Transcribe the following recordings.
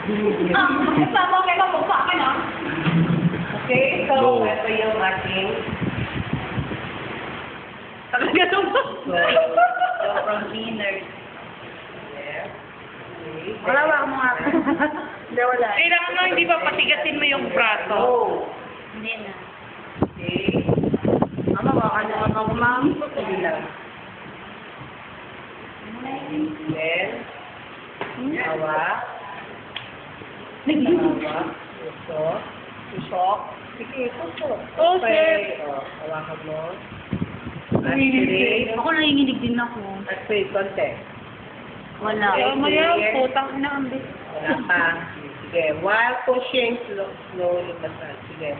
Sama kayo na sa akin, ah. Okay, so, ito yung ating... Talaga ba? So, from dinner. There. Okay. Wala ba ako mga... Hindi, wala. Kailangan mo hindi ba patigasin mo yung braso? Oh. Hindi na. Okay. Mama, baka naman ako, ma'am. Sige lang. Then, hawa. Hawa. Tusok. Tusok. Sige, tusok. Okay. O, hawakan mo. Aspirate. Ako nanginginig din ako. Aspirate konti. Wala. Okay, Maya, clear. putang ina ang bis. Wala pa. Sige. While pushing, slowly massage. Sige.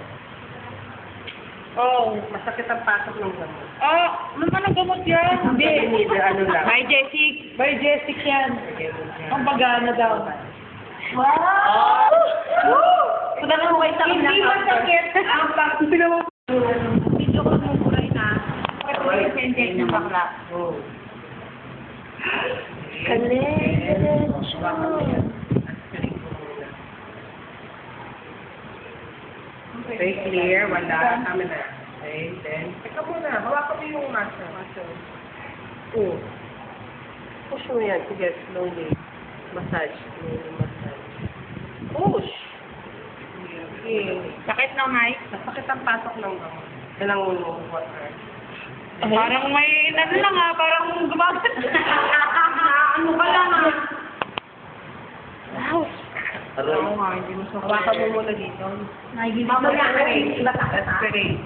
Oh, masakit ang pasok ng gamot. Ah, naman ang gamot yan. Hindi, ano lang. By Jessic. By Jessic yan. Sige, Ang pagana daw. Wow! Punta na mo kayo sa akin. Hindi masakit ang pasok. Video ko mo buray na. Pero yung sendek ng bakla. Oh. Kalit. Okay, clear. Wala. Tama na. Okay, then, teka muna. Hawakan mo yung muscle. Oh. Push mo yan. Sige, slowly. Massage. Slowly massage. Push! Okay. Sakit na, Mike. Masakit ang pasok ng gamot. Kailangan mo water. Parang may, ano lang ha, parang gumagat. Ano ka lang ha. Wow. Oo nga, hindi mo sa Hawakan mo muna dito. Mamaya ka rin. Aspirate.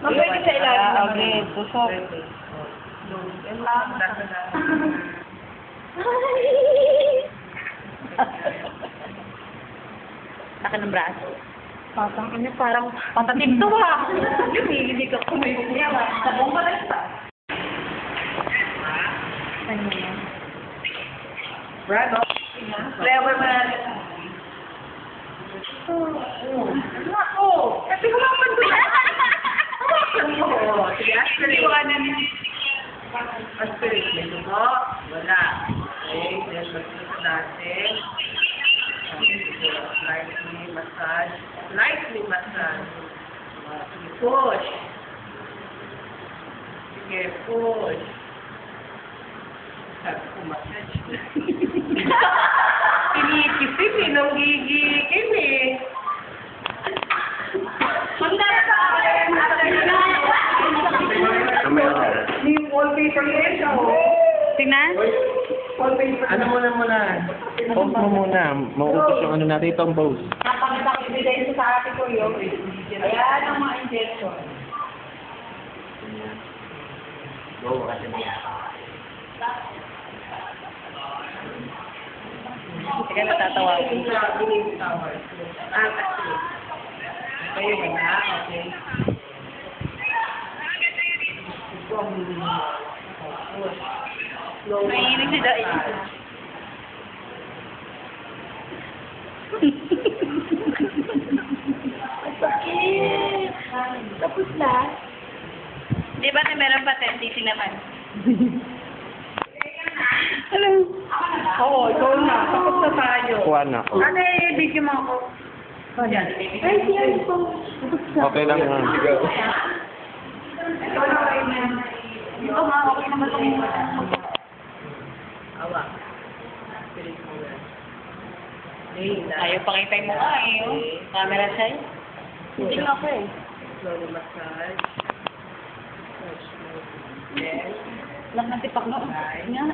Mabalik sa ilalim. Okay, tusok. Yan lang. Saka ng braso. Patang ano, parang patatim to ha. Hindi ka kumayok niya. Sabong pa rin pa. Ano yan? Bravo. Flavor mo na. Oh, kasi humapan ko yan. Humapan mo. Sige, aspirate. Aspirate. May dugo. Wala. Okay, then magsusunod natin. Lightly massage. Lightly massage. Sige, push. Sige, push. Sabi ko, massage. Kinikisip eh, nang gigikim eh. Punta na sa akin. Yung wallpaper niya siya, oh. Tingnan. Wallpaper. Ano muna? Pause mo muna. Maubos yung ano natin itong pause. Napakita ko ibigay sa ate ko yun. Ayan ang mga injection. Go, kasi mo. Sige, natatawa ko. Kayo ba na? Okay. Mainit si Dai. Sakit. Tapos na. Di ba na meron pa tendency naman? Hello. Oo, ikaw na. Tapos na tayo. Kuha na ako. Ano yung video mo ako? Ay, siya po. Okay lang nga. Ito nga, okay naman ito. Awa. Spirit mo na. Lay na. Ayaw pakita yung mukha eh. Oh. Camera sa'yo. Hindi nga ako eh. Slowly massage. Massage. Then, Lang ng tipak no. Nga.